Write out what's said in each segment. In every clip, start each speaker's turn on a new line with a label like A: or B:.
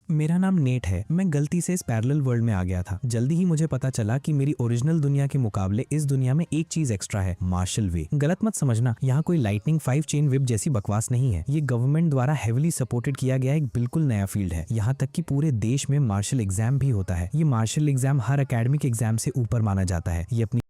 A: मेरा नाम नेट है। मैं गलती से इस पैरेलल वर्ल्ड में आ गया था। जल्दी ही मुझे पता चला कि मेरी ओरिजिनल दुनिया के मुकाबले इस दुनिया में एक चीज एक्स्ट्रा है, मार्शल वे। गलत मत समझना, यहाँ कोई लाइटनिंग 5 चेन विप जैसी बकवास नहीं है। ये गवर्नमेंट द्वारा हेविली सपोर्टेड किया गया एक बिल्कुल नया फील्ड है। यहाँ तक कि पूरे देश में मार्शल एग्जाम भी होता है। ये मार्शल एग्जाम हर एकेडमिक एग्जाम से ऊपर माना जाता है। ये अपनी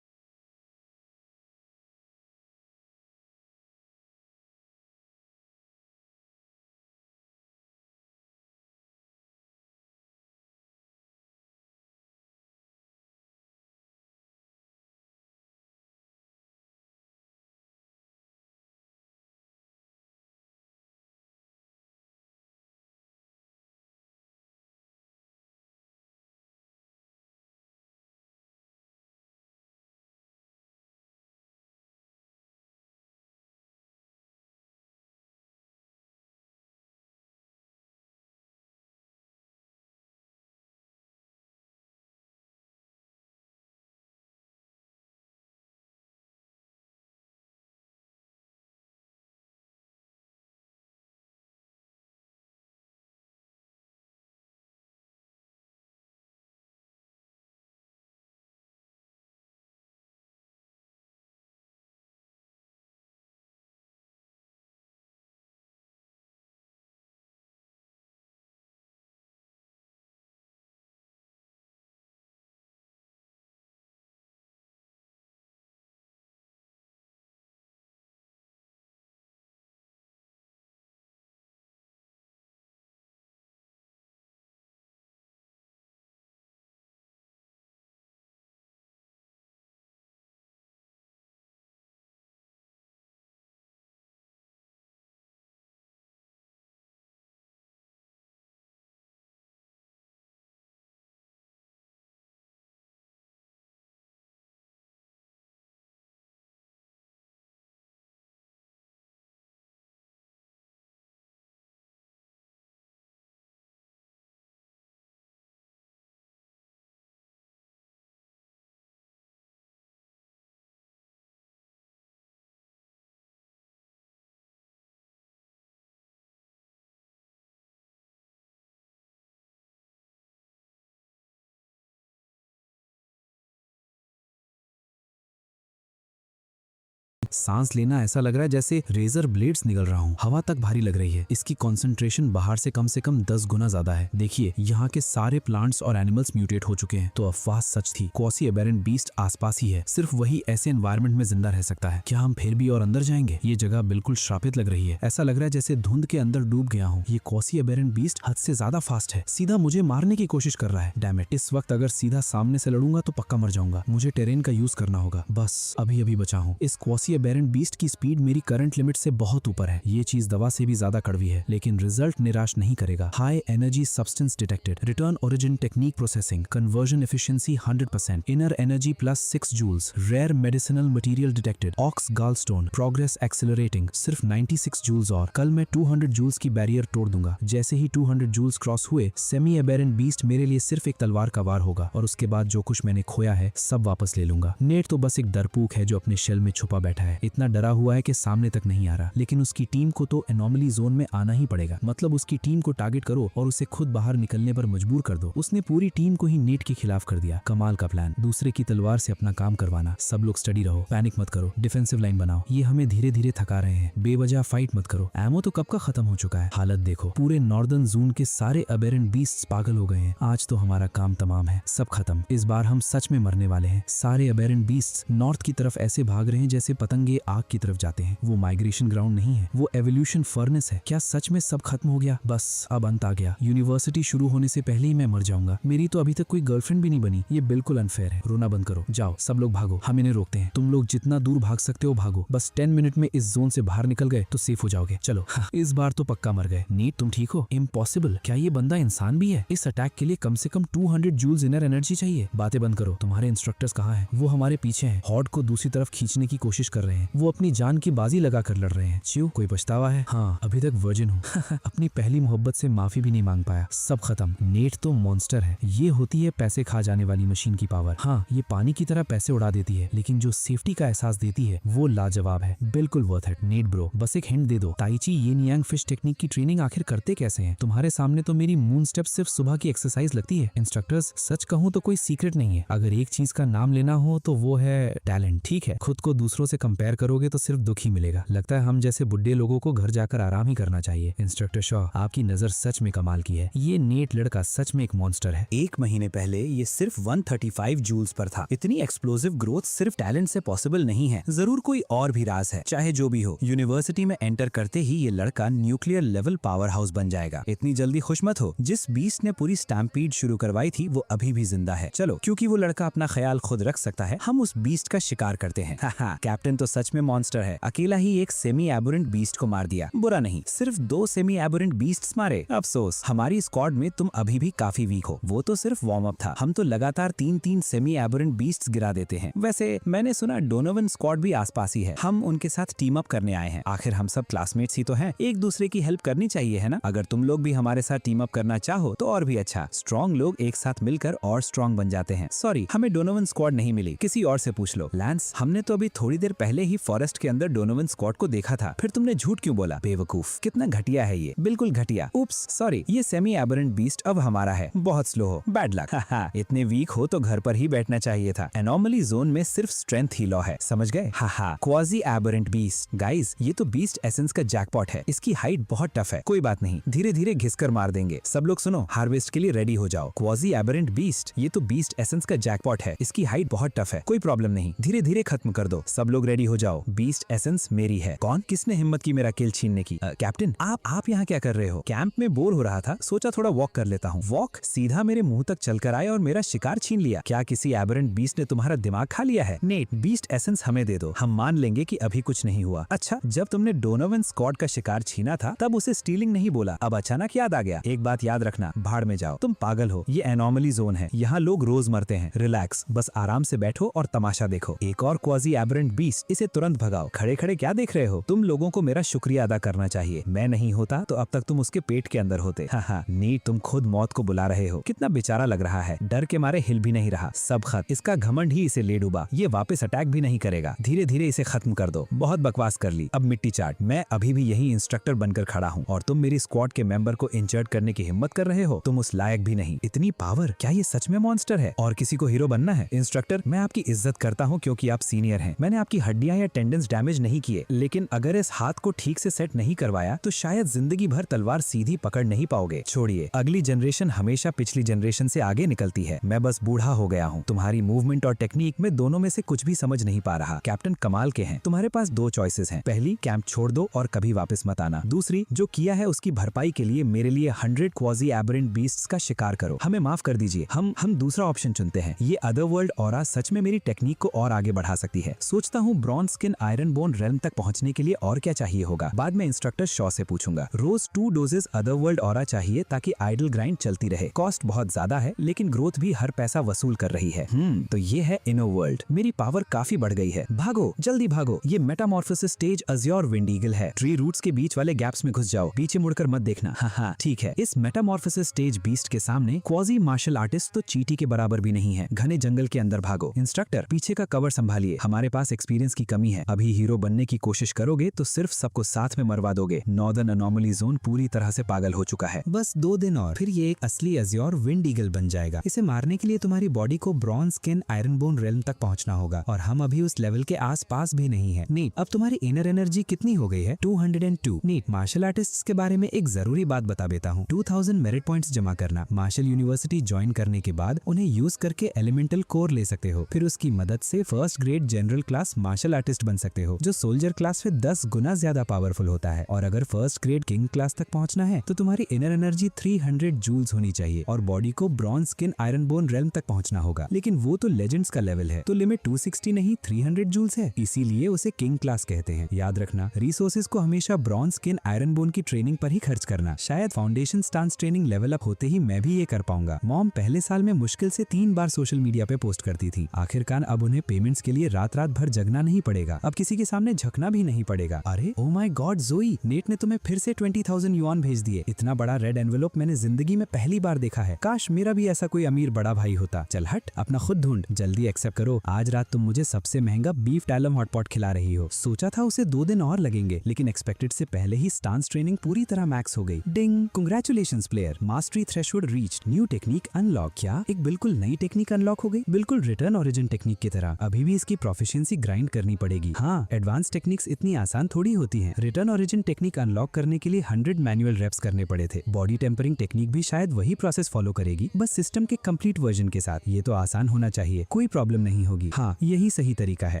B: सांस लेना ऐसा लग रहा है जैसे रेजर ब्लेड्स निकल रहा हूँ। हवा तक भारी लग रही है। इसकी कंसंट्रेशन बाहर से कम 10 गुना ज्यादा है। देखिए यहाँ के सारे प्लांट्स और एनिमल्स म्यूटेट हो चुके हैं। तो अफवाह सच थी, क्वासी एबेरेंट बीस्ट आसपास ही है। सिर्फ वही ऐसे एनवायरनमेंट में जिंदा रह सकता है। क्या हम फिर भी और अंदर जाएंगे? ये जगह बिल्कुल श्रापित लग रही है। ऐसा लग रहा है जैसे धुंध के अंदर डूब गया हूँ। ये क्वासी एबेरेंट बीस्ट हद से ज्यादा फास्ट है, सीधा मुझे मारने की कोशिश कर रहा है। डैम इट, इस वक्त अगर सीधा सामने से लड़ूंगा तो पक्का मर जाऊंगा। मुझे टेरेन का यूज करना होगा। बस अभी बचा हूँ। इस क्वासी एबेरेंट बीस्ट की स्पीड मेरी करंट लिमिट से बहुत ऊपर है। ये चीज दवा से भी ज्यादा कड़वी है, लेकिन रिजल्ट निराश नहीं करेगा। High energy substance detected, return origin technique processing, conversion efficiency 100%, inner energy +6 joules, rare medicinal material detected, ox gallstone, progress accelerating, सिर्फ 96 जूल्स और कल मैं 200 जूल्स की बैरियर तोड़ दूंगा। जैसे ही 200 जूल्स क्रॉस हुए, सेमी एबेरेंट बीस्ट मेरे लिए सिर्फ एक तलवार का वार होगा और उसके बाद जो कुछ मैंने खोया है सब वापस ले लूंगा। नेट तो बस एक डरपूक है जो अपने शेल में छुपा बैठा है। इतना डरा हुआ है कि सामने तक नहीं आ रहा, लेकिन उसकी टीम को तो एनोमली जोन में आना ही पड़ेगा। मतलब उसकी टीम को टारगेट करो और उसे खुद बाहर निकलने पर मजबूर कर दो। उसने पूरी टीम को ही नेट के खिलाफ कर दिया। कमाल का प्लान, दूसरे की तलवार से अपना काम करवाना। सब लोग स्टडी रहो, पैनिक मत करो, डिफेंसिव लाइन बनाओ। ये हमें धीरे धीरे थका रहे हैं। बेवजह फाइट मत करो। एमो तो कब का खत्म हो चुका है। हालत देखो, पूरे नॉर्दर्न जोन के सारे एबेरेंट बीस्ट्स पागल हो गए हैं। आज तो हमारा काम तमाम है, सब खत्म। इस बार हम सच में मरने वाले हैं। सारे एबेरेंट बीस्ट्स नॉर्थ की तरफ ऐसे भाग रहे हैं जैसे पतंगे आग की तरफ जाते हैं। वो माइग्रेशन ग्राउंड नहीं है, वो एवोल्यूशन फर्नेस है। क्या सच में सब खत्म हो गया? बस अब अंत आ गया। यूनिवर्सिटी शुरू होने से पहले ही मैं मर जाऊंगा। मेरी तो अभी तक कोई गर्लफ्रेंड भी नहीं बनी। ये बिल्कुल अनफेयर है। रोना बंद करो, जाओ सब लोग भागो, हम इन्हें रोकते हैं। तुम लोग जितना दूर भाग सकते हो भागो। बस 10 मिनट में इस जोन से बाहर निकल गए तो सेफ हो जाओगे। चलो इस बार तो पक्का मर गए। नीट तुम ठीक हो? इम्पॉसिबल। क्या ये बंदा इंसान भी है? इस अटैक के लिए कम से कम 200 जूल्स इनर एनर्जी चाहिए। बातें बंद करो। तुम्हारे इंस्ट्रक्टर्स कहाँ हैं? वो हमारे पीछे हैं। हॉर्ड को दूसरी तरफ खींचने की कोशिश कर रहे हैं। वो अपनी जान की बाजी लगा कर लड़ रहे हैं। च्यू, कोई पछतावा है? हाँ, अभी तक वर्जिन हूँ। अपनी पहली मोहब्बत से माफी भी नहीं मांग पाया। सब खत्म। नेट तो मॉन्स्टर है। ये होती है पैसे खा जाने वाली मशीन की पावर। हाँ, ये पानी की तरह पैसे उड़ा देती है, लेकिन जो सेफ्टी का एहसास देती है वो लाजवाब है। बिल्कुल वर्थ इट। नेट ब्रो, बस एक हिंट दे दो। ताइची येन यांग फिश टेक्निक की ट्रेनिंग आखिर करते कैसे हैं? तुम्हारे सामने तो मेरी मून स्टेप सिर्फ सुबह की एक्सरसाइज लगती है। इंस्ट्रक्टर्स, सच कहूँ तो कोई सीक्रेट नहीं है। अगर एक चीज का नाम लेना हो तो वो है टैलेंट। ठीक है, खुद को दूसरों से कंपेयर करोगे तो सिर्फ दुख ही मिलेगा। लगता है हम जैसे बुड्ढे लोगों को घर जाकर आराम ही करना चाहिए। इंस्ट्रक्टर शॉ, आपकी नजर सच में कमाल की है। ये नेट लड़का सच में एक मॉन्स्टर है।
C: 1 महीने पहले ये सिर्फ 135 जूल्स पर था। इतनी एक्सप्लोसिव ग्रोथ सिर्फ टैलेंट से पॉसिबल नहीं है। जरूर कोई और भी राज है। चाहे जो भी हो, यूनिवर्सिटी में एंटर करते ही ये लड़का न्यूक्लियर लेवल पावर हाउस बन जाएगा। इतनी जल्दी खुश मत हो। जिस बीस्ट ने पूरी स्टैम्पीड शुरू करवाई थी वो अभी भी जिंदा है। चलो, क्योंकि वो लड़का अपना ख्याल खुद रख सकता है, हम उस बीस्ट का शिकार करते हैं। कैप्टन तो सच में मॉन्स्टर है। अकेला ही एक सेमी एबोरेंट बीस्ट को मार दिया। बुरा नहीं, सिर्फ 2 सेमी एबोरेंट बीस्ट्स मारे। अफसोस, हमारी स्क्वाड में तुम अभी भी काफी वीक हो। वो तो सिर्फ वार्म अप था। हम तो लगातार 3-3 सेमी एबोरेंट बीस्ट्स गिरा देते हैं। वैसे मैंने सुना डोनोवन स्क्वाड भी आसपास ही है। हम उनके साथ टीम अप करने आए हैं। आखिर हम सब क्लासमेट्स ही तो हैं। एक दूसरे की हेल्प करनी चाहिए, है ना? अगर तुम लोग भी हमारे साथ टीम अप करना चाहो तो और भी अच्छा। स्ट्रॉन्ग लोग एक साथ मिलकर और स्ट्रॉन्ग बन जाते हैं। सॉरी, हमें डोनोवन स्क्वाड नहीं मिली। किसी और से पूछ लो। लैंस, हमने तो अभी थोड़ी देर पहले ही फॉरेस्ट के अंदर डोनोवन स्क्वाड को देखा था। फिर तुमने झूठ क्यों बोला? बेवकूफ, कितना घटिया है ये। बिल्कुल घटिया। उप्स, सॉरी। ये सेमी एबोरेंट बीस्ट अब हमारा है। बहुत स्लो हो। Bad luck. इतने वीक हो तो घर पर ही बैठना चाहिए था। एनोमली जोन में सिर्फ स्ट्रेंथ ही लॉ है, समझ गए? Quasi aberrant beast. गाइस, ये तो बीस्ट एसेंस का जैकपॉट है। इसकी हाइट बहुत टफ है। कोई बात नहीं, धीरे धीरे घिसकर मार देंगे। सब लोग सुनो, हार्वेस्ट के लिए रेडी हो जाओ। क्वाजी एबोरेंट बीस्ट, ये तो बीस्ट एसेंस का जैकपॉट है। इसकी हाइट बहुत टफ है। कोई प्रॉब्लम नहीं, धीरे धीरे खत्म कर दो। सब लोग रेडी हो जाओ। बीस्ट एसेंस मेरी है। कौन? किसने हिम्मत की मेरा किल छीनने की? कैप्टन, आप यहाँ क्या कर रहे हो? कैंप में बोर हो रहा था, सोचा थोड़ा वॉक कर लेता हूँ। वॉक? सीधा मेरे मुंह तक चलकर आए और मेरा शिकार छीन लिया। क्या किसी एबोरेंट बीस्ट ने तुम्हारा दिमाग खा लिया है? नेट, बीस्ट एसेंस हमें दे दो। हम मान लेंगे कि अभी कुछ नहीं हुआ। अच्छा, जब तुमने डोनोवन स्क्वाड का शिकार छीना था तब उसे स्टीलिंग नहीं बोला। अब अचानक याद आ गया। एक बात याद रखना, भाड़ में जाओ। तुम पागल हो। ये एनोमली जोन है। यहाँ लोग रोज मरते हैं। रिलैक्स, बस आराम से बैठो और तमाशा देखो। एक और क्वाजी एबोरेंट बीस्ट, इसे तुरंत भगाओ। खड़े खड़े क्या देख रहे हो? तुम लोगों को मेरा शुक्रिया अदा करना चाहिए। मैं नहीं होता तो अब तक तुम उसके पेट के अंदर होते। नीट, तुम खुद मौत को बुला रहे हो। कितना बेचारा लग रहा है। डर के मारे हिल भी नहीं रहा। सब खत्म। इसका घमंड ही इसे ले डूबा। ये वापस अटैक भी नहीं करेगा। धीरे धीरे इसे खत्म कर दो। बहुत बकवास कर ली, अब मिट्टी चाट। मैं अभी भी यही इंस्ट्रक्टर बनकर खड़ा हूँ और तुम मेरी स्क्वाड के मेंबर को इंजर्ड करने की हिम्मत कर रहे हो। तुम उस लायक भी नहीं। इतनी पावर, क्या ये सच में मॉन्स्टर है? और किसी को हीरो बनना है? इंस्ट्रक्टर, मैं आपकी इज्जत करता हूँ क्योंकि आप सीनियर हैं। मैंने आपकी हड्डी हड्डियां या टेंडन्स डैमेज नहीं किए, लेकिन अगर इस हाथ को ठीक से सेट नहीं करवाया तो शायद जिंदगी भर तलवार सीधी पकड़ नहीं पाओगे। छोड़िए, अगली जनरेशन हमेशा पिछली जनरेशन से आगे निकलती है। मैं बस बूढ़ा हो गया हूँ। तुम्हारी मूवमेंट और टेक्निक में दोनों में से कुछ भी समझ नहीं पा रहा। कैप्टन कमाल के हैं। तुम्हारे पास 2 चॉइसेस हैं। पहली, कैंप छोड़ दो और कभी वापस मत आना। दूसरी, जो किया है उसकी भरपाई के लिए मेरे लिए 100 क्वाजी एबरेंट बीस्ट्स का शिकार करो। हमें माफ कर दीजिए, हम दूसरा ऑप्शन चुनते हैं। ये अदरवर्ल्ड ऑरा सच में मेरी टेक्निक को और आगे बढ़ा सकती है। सोचता हूँ bronze skin iron bone realm तक पहुंचने के लिए और क्या चाहिए होगा। बाद में इंस्ट्रक्टर शॉ से पूछूंगा। रोज 2 डोजेस अदरवर्ल्ड ऑरा चाहिए ताकि आइडल ग्राइंड चलती रहे। कॉस्ट बहुत ज्यादा है, लेकिन ग्रोथ भी हर पैसा वसूल कर रही है। तो ये है इनर वर्ल्ड। मेरी पावर काफी बढ़ गई है। भागो, जल्दी भागो। ये Metamorphosis stage Azure wind eagle है। ट्री रूट्स के बीच वाले गैप्स में घुस जाओ। पीछे मुड़कर मत देखना। हाँ, ठीक है। इस मेटामॉर्फोसिस स्टेज बीस्ट के सामने क्वाजी मार्शल आर्टिस्ट तो चींटी के बराबर भी नहीं है। घने जंगल के अंदर भागो। इंस्ट्रक्टर, पीछे का कवर संभालिए। हमारे पास एक्सपीरियंस की कमी है। अभी हीरो बनने की कोशिश करोगे तो सिर्फ सबको साथ में मरवा दोगे। नॉर्दर्न अनोमली जोन पूरी तरह से पागल हो चुका है।
A: बस 2 दिन और फिर ये एक असली अज़्योर विंड ईगल बन जाएगा। इसे मारने के लिए तुम्हारी बॉडी को bronze skin iron bone realm तक पहुंचना होगा और हम अभी उस लेवल के आसपास भी नहीं है। नीट, अब तुम्हारी इनर एनर्जी कितनी हो गई है? 202। नीट, मार्शल आर्टिस्ट्स के बारे में एक जरूरी बात बता देता हूँ। 2000 मेरिट पॉइंट्स जमा करना। मार्शल यूनिवर्सिटी ज्वाइन करने के बाद उन्हें यूज करके एलिमेंटल कोर ले सकते हो। फिर उसकी मदद से first grade general class martial artist बन सकते हो, जो सोल्जर क्लास से 10 गुना ज्यादा पावरफुल होता है। और अगर फर्स्ट ग्रेड किंग क्लास तक पहुंचना है तो तुम्हारी इनर एनर्जी 300 जूल्स होनी चाहिए और बॉडी को bronze skin iron bone realm तक पहुंचना होगा। लेकिन वो तो लेजेंड्स का लेवल है, तो लिमिट 260 नहीं 300 जूल्स है। इसीलिए उसे किंग क्लास कहते हैं। याद रखना, रिसोर्सेज को हमेशा ब्रॉन्ज स्किन आयरन बोन की ट्रेनिंग पर ही खर्च करना। शायद foundation stance training level up होते ही मैं भी ये कर पाऊंगा। मॉम पहले साल में मुश्किल से 3 बार सोशल मीडिया पे पोस्ट करती थी। आखिरकार अब उन्हें पेमेंट्स के लिए रात रात भर जगना नहीं पड़ेगा। अब किसी के सामने झकना भी नहीं पड़ेगा। अरे ओ माय गॉड ज़ोई, नेट ने तुम्हें फिर से 20,000 युआन भेज दिए। इतना बड़ा रेड एनवेलोप मैंने जिंदगी में पहली बार देखा है। काश मेरा भी ऐसा कोई अमीर बड़ा भाई होता। चल हट, अपना खुद ढूंढ। जल्दी एक्सेप्ट करो। आज रात तुम मुझे सबसे महंगा बीफ टैलम हॉटपॉट खिला रही हो। सोचा था उसे 2 दिन और लगेंगे, लेकिन एक्सपेक्टेड से पहले ही स्टांस ट्रेनिंग पूरी तरह मैक्स हो गई। Ding, congratulations player, mastery threshold reached, new technique unlock. क्या एक बिल्कुल नई टेक्निक अनलॉक हो गई? बिल्कुल रिटर्न ओरिजिन टेक्निक की तरह। अभी भी इसकी प्रोफिशिएंसी ग्राइंड करनी पड़ेगी। हाँ, एडवांस टेक्निक्स इतनी आसान थोड़ी होती हैं। रिटर्न ओरिजिन टेक्निक अनलॉक करने के लिए 100 मैनुअल रेप्स करने पड़े थे। बॉडी टेम्परिंग टेक्निक भी शायद वही प्रोसेस फॉलो करेगी, बस सिस्टम के कंप्लीट वर्जन के साथ। ये तो आसान होना चाहिए, कोई प्रॉब्लम नहीं होगी। हाँ, यही सही तरीका है।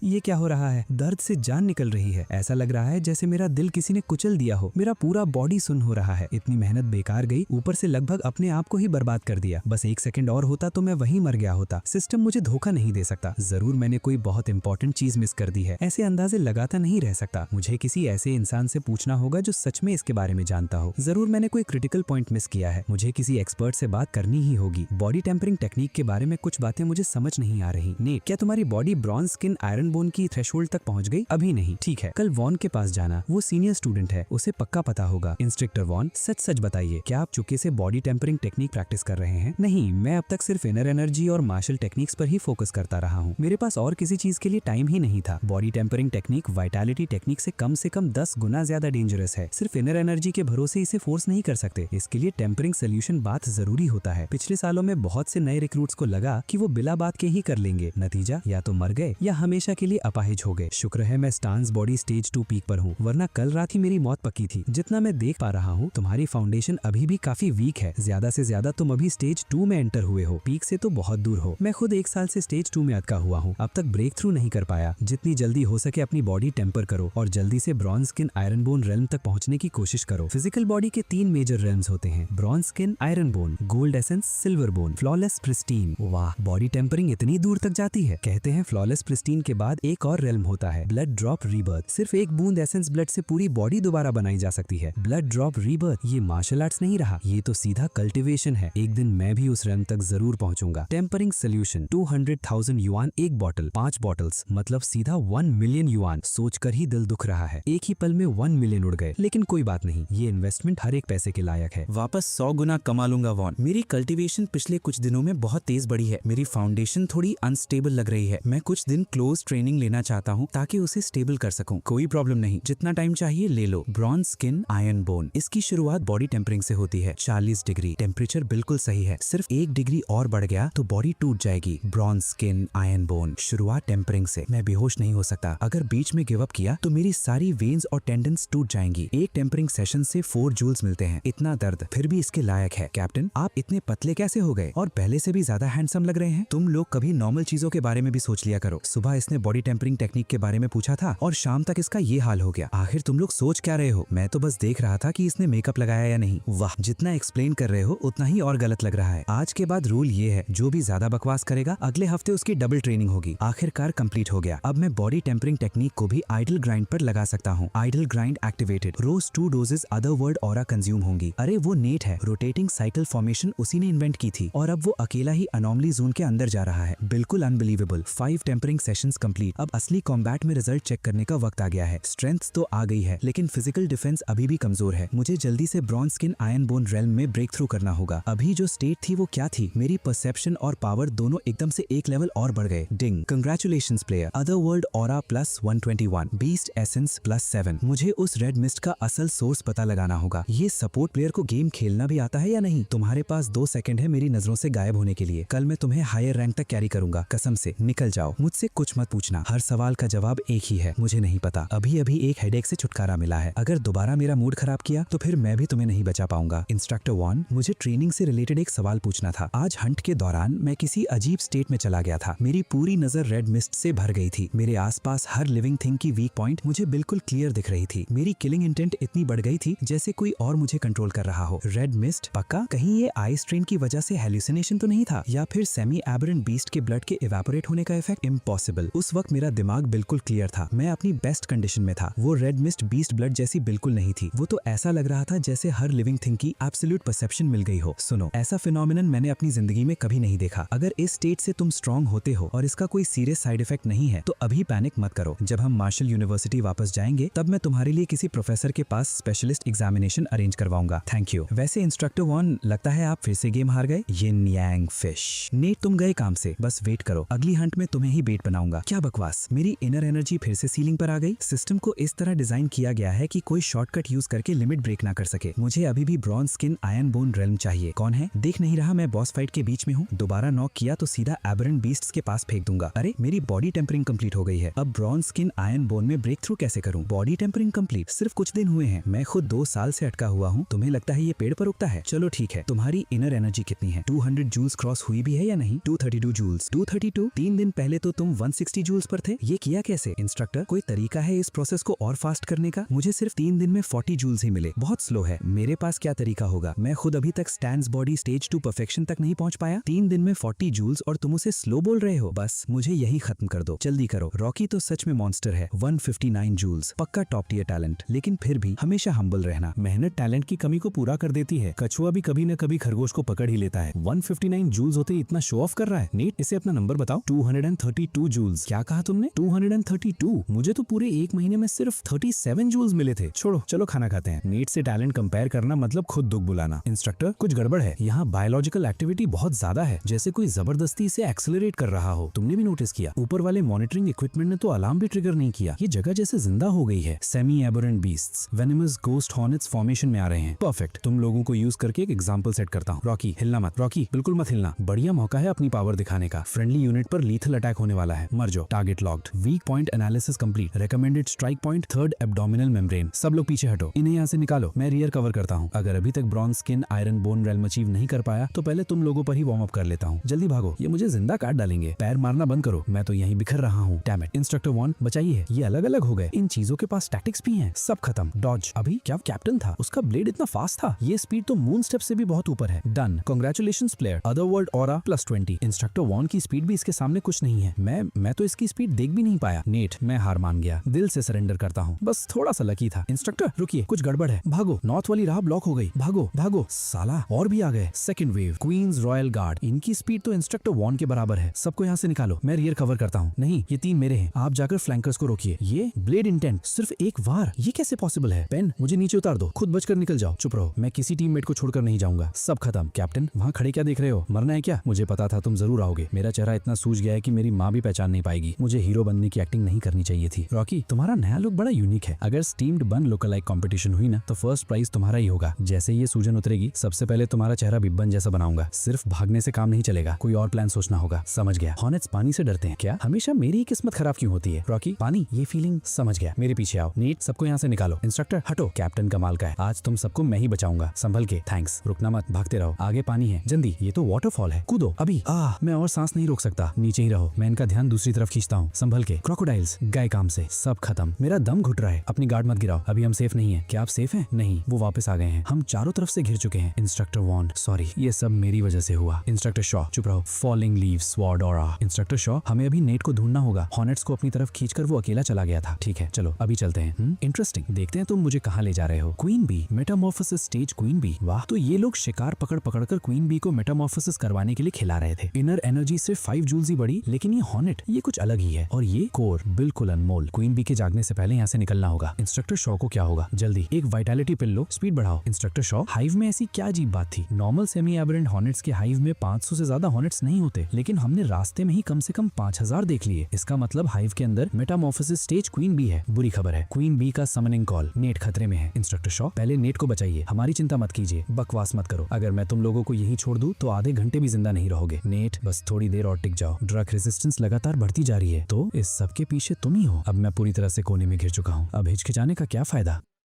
A: ये क्या हो रहा है? दर्द से जान निकल रही है। ऐसा लग रहा है जैसे मेरा दिल किसी ने कुचल दिया हो। मेरा पूरा बॉडी सुन्न हो रहा है। इतनी मेहनत बेकार गई, ऊपर से लगभग अपने आप को ही बर्बाद कर दिया। बस 1 सेकंड और होता तो मैं वहीं मर गया होता। सिस्टम मुझे धोखा नहीं दे सकता। जरूर मैंने कोई बहुत इंपॉर्टेंट चीज मिस कर दी है। ऐसे अंदाजे लगाता नहीं रह सकता। मुझे किसी ऐसे इंसान से पूछना होगा जो सच में इसके बारे में जानता हो। जरूर मैंने कोई क्रिटिकल पॉइंट मिस किया है। मुझे किसी एक्सपर्ट से बात करनी ही होगी। बॉडी टेम्परिंग टेक्निक के बारे में कुछ बातें मुझे समझ नहीं आ रही। नेट, क्या तुम्हारी body bronze skin iron bone की थ्रेशोल्ड तक पहुंच गई? अभी नहीं। ठीक है, कल वॉन के पास जाना। वो सीनियर स्टूडेंट है, उसे पक्का पता होगा। इंस्ट्रक्टर वॉन, सच सच बताइए, क्या आप चुपके से बॉडी टेम्परिंग टेक्निक प्रैक्टिस कर रहे हैं? नहीं, मैं अब तक सिर्फ इनर एनर्जी और मार्शल टेक्निक्स पर ही फोकस करता रहा हूँ। मेरे पास और किसी चीज के लिए टाइम ही नहीं था। Body tempering technique vitality technique से कम 10 गुना ज्यादा डेंजरस है। सिर्फ इनर एनर्जी के भरोसे इसे फोर्स नहीं कर सकते। इसके लिए टेम्परिंग सोल्यूशन बात जरूरी होता है। पिछले सालों में बहुत से नए रिक्रूट्स को लगा कि वो बिला बात के ही कर लेंगे। नतीजा, या तो मर गए या हमेशा के लिए अपाहिज हो गए। शुक्र है मैं स्टांस बॉडी स्टेज 2 पीक पर हूँ, वरना कल रात ही मेरी मौत पक्की थी। जितना मैं देख पा रहा हूँ, तुम्हारी फाउंडेशन अभी भी काफी वीक है। ज्यादा से ज्यादा तुम अभी स्टेज 2 में एंटर हुए हो। पीक से तो बहुत दूर हो। मैं खुद 1 साल से स्टेज 2 में अटका हुआ हूँ। अब तक ब्रेक थ्रू नहीं कर पाया। जितनी जल्दी हो सके अपनी बॉडी टेम्पर करो और जल्दी से bronze skin iron bone realm तक पहुंचने की कोशिश करो। फिजिकल बॉडी के 3 मेजर रेल्म्स होते हैं, bronze skin, iron bone, gold essence, silver bone, flawless pristine. वाह, बॉडी टेम्परिंग इतनी दूर तक जाती है। कहते हैं फ्लॉलेस प्रिस्टीन के बाद एक और रेल्म होता है, ब्लड ड्रॉप रीबर्थ। सिर्फ 1 बूंद एसेंस ब्लड से पूरी बॉडी दोबारा बनाई जा सकती है। ब्लड ड्रॉप रीबर्थ, ये मार्शल आर्ट्स नहीं रहा, ये तो सीधा कल्टिवेशन है। एक दिन मैं भी उस रेल्म तक जरूर पहुंचूंगा। Tempering solution 200,000 yuan 1 bottle, 5 bottles, मतलब सीधा 1 मिलियन युआन। सोचकर ही दिल दुख रहा है। एक ही पल में 1 मिलियन उड़ गए, लेकिन कोई बात नहीं, ये इन्वेस्टमेंट हर एक पैसे के लायक है।
C: वापस 100 गुना कमा लूंगा वॉन। मेरी कल्टीवेशन पिछले कुछ दिनों में बहुत तेज बढ़ी है। मेरी फाउंडेशन थोड़ी अनस्टेबल लग रही है। मैं कुछ दिन क्लोज ट्रेनिंग लेना चाहता हूँ ताकि उसे स्टेबल कर सकूं। कोई प्रॉब्लम नहीं, जितना टाइम चाहिए ले लो। ब्रॉन्ज स्किन आयरन बोन, इसकी शुरुआत बॉडी टेम्परिंग से होती है। 40 डिग्री टेम्परेचर बिल्कुल सही है। सिर्फ 1 डिग्री और बढ़ गया तो बॉडी टूट जाएगी। ब्रॉन्ज स्किन आयरन बोन, शुरुआत टेम्परिंग से। से। मैं बेहोश नहीं हो सकता। अगर बीच में गिव अप किया तो मेरी सारी वेन्स और टेंडन्स टूट जाएंगी। एक टेम्परिंग सेशन से 4 जूल्स मिलते हैं। इतना दर्द फिर भी इसके लायक है। कैप्टन, आप इतने पतले कैसे हो गए और पहले से भी ज्यादा हैंडसम लग रहे हैं। तुम लोग कभी नॉर्मल चीजों के बारे में भी सोच लिया करो। सुबह इसने बॉडी टेम्परिंग टेक्निक के बारे में पूछा था और शाम तक इसका ये हाल हो गया। आखिर तुम लोग सोच क्या रहे हो? मैं तो बस देख रहा था कि इसने मेकअप लगाया या नहीं। वाह, जितना एक्सप्लेन कर रहे हो उतना ही और गलत लग रहा है। आज के बाद रूल ये है, जो भी ज्यादा बकवास करेगा अगले हफ्ते उसकी डबल ट्रेनिंग होगी। आखिरकार कंप्लीट हो गया। अब मैं बॉडी टेम्परिंग टेक्निक को भी आइडल ग्राइंड पर लगा सकता हूँ। Idle grind activated. रोज 2 डोजेस अदरवर्ल्ड ऑरा कंज्यूम होंगी। अरे वो नेट है, रोटेटिंग साइकिल फॉर्मेशन उसी ने इन्वेंट की थी और अब वो अकेला ही अनोमली जोन के अंदर जा रहा है। बिल्कुल अनबिलीवेबल। 5 tampering sessions complete. अब असली कॉम्बैट में रिजल्ट चेक करने का वक्त आ गया है। स्ट्रेंथ तो आ गई है लेकिन फिजिकल डिफेंस अभी भी कमजोर है। मुझे जल्दी से bronze skin iron bone realm में ब्रेक थ्रू करना होगा। अभी जो स्टेट थी वो क्या थी? मेरी परसेप्शन और पावर दोनों एकदम से एक लेवल और बढ़ गए। Ding, congratulations player. Otherworld aura plus 121, beast essence plus 7। मुझे उस रेड मिस्ट का असल सोर्स पता लगाना होगा। ये सपोर्ट प्लेयर को गेम खेलना भी आता है या नहीं? तुम्हारे पास 2 सेकंड है मेरी नजरों से गायब होने के लिए। कल मैं तुम्हें हायर रैंक तक कैरी करूंगा। कसम से निकल जाओ। मुझसे कुछ मत पूछना। हर सवाल का जवाब एक ही है, मुझे नहीं पता। अभी अभी एक हेडेक से छुटकारा मिला है। अगर दोबारा मेरा मूड खराब किया तो फिर मैं भी तुम्हें नहीं बचा पाऊंगा। इंस्ट्रक्टर 1, मुझे ट्रेनिंग से रिलेटेड एक सवाल पूछना था। आज हंट के दौरान मैं किसी अजीब स्टेट में चला गया था। मेरी पूरी नजर रेड मिस्ट से भर गई थी। मेरे आसपास हर लिविंग थिंग की वीक पॉइंट मुझे बिल्कुल क्लियर दिख रही थी। मेरी किलिंग इंटेंट इतनी बढ़ गई थी जैसे कोई और मुझे कंट्रोल कर रहा हो। रेड मिस्ट पक्का? कहीं ये आई स्ट्रेन की वजह से हेल्यूसिनेशन तो नहीं था या फिर सेमी एबरेंट बीस्ट के ब्लड के इवेपोरेट होने का इफेक्ट? इम्पॉसिबल। उस वक्त मेरा दिमाग बिल्कुल क्लियर था। मैं अपनी बेस्ट कंडीशन में था। वो रेड मिस्ट बीस्ट ब्लड जैसी बिल्कुल नहीं थी। वो तो ऐसा लग रहा था जैसे हर लिविंग थिंग की एब्सोल्यूट परसेप्शन मिल गई हो। सुनो, ऐसा फिनोमिनन मैंने अपनी जिंदगी में कभी नहीं देखा। अगर इस स्टेट से तुम स्ट्रांग होते हो और इसका कोई सीरियस साइड इफेक्ट नहीं है तो अभी पैनिक मत करो। जब हम मार्शल यूनिवर्सिटी वापस जाएंगे तब मैं तुम्हारे लिए किसी प्रोफेसर के पास स्पेशलिस्ट एग्जामिनेशन अरेंज करवाऊंगा। Thank you. वैसे इंस्ट्रक्टर 1, लगता है आप फिर से गेम हार गए। यिन यांग फिश। नेट, तुम गए काम से, बस वेट करो। अगली हंट में तुम्हें ही बेट बनाऊंगा। क्या बकवास, मेरी इनर एनर्जी फिर से सीलिंग पर आ गई। सिस्टम को इस तरह डिजाइन किया गया है कि कोई शॉर्टकट यूज करके लिमिट ब्रेक ना कर सके। मुझे अभी भी bronze skin iron bone realm चाहिए। कौन है? देख नहीं रहा मैं बॉस फाइट के बीच में हूँ। दोबारा नॉक किया तो सीधा एबरेंट बीस्ट्स के पास फेंक दूंगा। अरे मेरी बॉडी टेम्परिंग कंप्लीट हो गई है। अब ब्रॉन्ज स्किन आयरन बोन में ब्रेक थ्रू कैसे करूं? बॉडी टेम्परिंग कंप्लीट सिर्फ कुछ दिन हुए हैं। मैं खुद 2 साल से अटका हुआ हूँ। तुम्हें लगता है ये पेड़ पर उगता है? चलो ठीक है। तुम्हारी इनर एनर्जी कितनी है? 200 जूल्स क्रॉस हुई भी है या नहीं? 232 जूल्स। 232? 3 दिन पहले तो तुम 160 जूल्स पर थे। ये किया कैसे? इंस्ट्रक्टर, कोई तरीका है इस प्रोसेस को और फास्ट करने का? मुझे सिर्फ 3 दिन में 40 जूल्स ही मिले। बहुत स्लो है। मेरे पास क्या तरीका होगा? मैं खुद अभी तक स्टैंड्स बॉडी स्टेज 2 परफेक्शन तक नहीं पहुंच पाया। 3 दिन में 40 जूल्स और तुम उसे स्लो बोल रहे हो? बस मुझे यही खत्म कर दो। जल्दी करो। रॉकी तो सच में मॉन्स्टर है। 159 जूल्स, पक्का टॉप टियर टैलेंट। लेकिन फिर भी हमेशा हम्बल रहना।
A: मेहनत टैलेंट की कमी को पूरा कर देती है। कछुआ भी कभी न कभी खरगोश को पकड़ ही लेता है। 159 जूल्स होते इतना शो ऑफ कर रहा है। नेट, इसे अपना नंबर बताओ। 232 जूल्स। क्या कहा तुमने? 232? मुझे तो पूरे 1 महीने में सिर्फ 37 जूल्स मिले थे। छोड़ो, चलो खाना खाते हैं। नेट से टैलेंट कंपेयर करना मतलब खुद दुख बुलाना। इंस्ट्रक्टर, कुछ गड़बड़ है। यहाँ बायोलॉजिकल एक्टिविटी बहुत ज्यादा है, जैसे कोई जबरदस्ती से एक्सेलरेट कर रहा हो। तुमने भी नोटिस किया? ऊपर वाले मॉनिटरिंग इक्विपमेंट ने तो अलार्म भी ट्रिगर नहीं किया। ये जगह जैसे जिंदा हो गई है। Semi aberrant beasts, venomous ghost hornets formation में आ रहे हैं। परफेक्ट। तुम लोगों को यूज करके एक एग्जांपल सेट करता हूँ। रॉकी, हिलना मत। रॉकी, बिल्कुल मत हिलना। बढ़िया मौका है अपनी पावर दिखाने का। फ्रेंडली यूनिट पर लीथल अटैक होने वाला है। मर जाओ। Target locked. Weak point analysis complete. Recommended strike point 3rd abdominal membrane. सब लोग पीछे हटो। इन्हें यहाँ से निकालो। मैं रियर कवर करता हूँ। अगर अभी तक bronze skin iron bone realm achieve नहीं कर पाया तो पहले तुम लोगों पर ही वार्म अप कर लेता हूँ। जल्दी भागो, ये मुझे जिंदा काट डालेंगे। पैर मारना बंद करो, मैं तो यहीं बिखर रहा हूँ। Damn it. इंस्ट्रक्टर 1, बचाइए। ये अलग अलग हो गए। इन चीजों के पास टैक्टिक्स भी हैं। सब खत्म। डॉज। अभी क्या कैप्टन था? उसका ब्लेड इतना फास्ट था। ये स्पीड तो मून स्टेप से भी बहुत ऊपर है। Done. Congratulations player. Otherworld aura +20। Instructor 1 की स्पीड भी इसके सामने कुछ नहीं है। मैं तो इसकी स्पीड देख भी नहीं पाया। नेट, मैं हार मान गया। दिल से सरेंडर करता हूँ। बस थोड़ा सा लकी था। इंस्ट्रक्टर, रुकिए, कुछ गड़बड़ है। भागो, नॉर्थ वाली राह ब्लॉक हो गई। भागो भागो। साला, और भी आ गए। Second wave. Queen's royal guard. इनकी स्पीड तो इंस्ट्रक्टर 1 के बराबर है। सबको यहाँ से निकालो। मैं रियर कवर करता हूँ। नहीं, ये 3 मेरे हैं। आप जाकर फ्लैंकर्स को रोकिए। ये ब्लेड इंटेंट सिर्फ एक वार, ये कैसे पॉसिबल है? पेन, मुझे नीचे उतार दो। खुद बचकर निकल जाओ। चुप रहो, मैं किसी टीममेट को छोड़कर नहीं जाऊंगा। सब खत्म। कैप्टन, वहाँ खड़े क्या देख रहे हो? मरना है क्या? मुझे पता था तुम जरूर आओगे। मेरा चेहरा इतना सूज गया है कि मेरी माँ भी पहचान नहीं पाएगी। मुझे हीरो बनने की एक्टिंग नहीं करनी चाहिए थी। रॉकी, तुम्हारा नया लुक बड़ा यूनिक है। अगर स्टीम्ड बन लोकलाइक कंपटीशन हुई ना तो फर्स्ट प्राइज तुम्हारा ही होगा। जैसे ये सूजन उतरेगी सबसे पहले तुम्हारा चेहरा बिब्बन जैसा बनाऊंगा। सिर्फ भागने से काम नहीं चलेगा, कोई और प्लान सोचना होगा। समझ गया। हॉर्नेट्स पानी से डरते हैं क्या? हमेशा
B: मेरी ही किस्मत खराब क्यों होती है? रॉकी, पानी, ये फीलिंग समझ गया। मेरे पीछे आओ। नीट, सबको यहाँ से निकालो। इंस्ट्रक्टर हटो। कैप्टन कमाल का है, आज तुम सबको मैं ही बचाऊंगा। संभल के। थैंक्स। रुकना मत, भागते रहो, आगे पानी है, जल्दी। ये तो वाटरफॉल है, कूदो अभी। मैं और सांस नहीं रोक सकता। नीचे ही रहो, मैं इनका ध्यान दूसरी तरफ खींचता हूँ। संभल के। क्रोकोडाइल्स गए काम से, सब खत्म। मेरा दम घुट रहा है। अपनी गार्ड मत गिराओ, अभी हम सेफ नहीं है। क्या आप सेफ हैं? नहीं, वो वापस आ गए हैं। हम चारों तरफ से घिर चुके हैं। इंस्ट्रक्टर वॉन, सॉरी, ये सब मेरी वजह से हुआ। इंस्ट्रक्टर शॉ, चुप रहो। Falling leaves, sword aura. Instructor Shaw, हमें अभी नेट को ढूंढना होगा। हॉर्नेट्स को अपनी तरफ खींचकर वो अकेला चला गया था। ठीक है, चलो अभी चलते हैं। इंटरेस्टिंग, देखते हैं तुम मुझे कहाँ ले जा रहे हो। Queen bee, metamorphosis stage queen bee. वाह, तो ये लोग शिकार पकड़ पकड़कर क्वीन बी को मेटामॉर्फोसिस करवाने के लिए खिला रहे थे। इनर एनर्जी सिर्फ 5 जूल्स ही बढ़ी, लेकिन ये हॉर्नेट, ये कुछ अलग ही है। और ये कोर बिल्कुल अनमोल। क्वीन बी के जागने से पहले यहाँ से निकलना होगा। इंस्ट्रक्टर शॉ को क्या होगा? जल्दी एक वाइटैलिटी पिल लो, स्पीड बढ़ाओ। इंस्ट्रक्टर शॉ, हाइव में ऐसी क्या अजीब बात थी? नॉर्मल सेमी एबरेंट हॉर्नेट्स के हाइव में 500 से ज्यादा हॉर्नेट्स नहीं होते, लेकिन हमने रास्ते में ही कम से कम 5000 देख लिए। इसका मतलब हाइव के अंदर मेटामॉर्फोसिस स्टेज क्वीन बी है। बुरी खबर है, क्वीन बी का समनिंग कॉल। नेट खतरे में है। इंस्ट्रक्टर शॉ, पहले नेट को बचाइए, हमारी चिंता मत कीजिए, बकवास मत करो। अगर मैं तुम लोगों को यहीं छोड़ दूं तो आधे घंटे भी जिंदा नहीं रहोगे। नेट, बस थोड़ी देर और टिक जाओ। ड्रग रेजिस्टेंस लगातार बढ़ती जा रही है, तो इस सब के पीछे तुम ही हो। अब मैं पूरी तरह से कोने में घिर चुका हूँ, अब हिचकिचाने का क्या फायदा?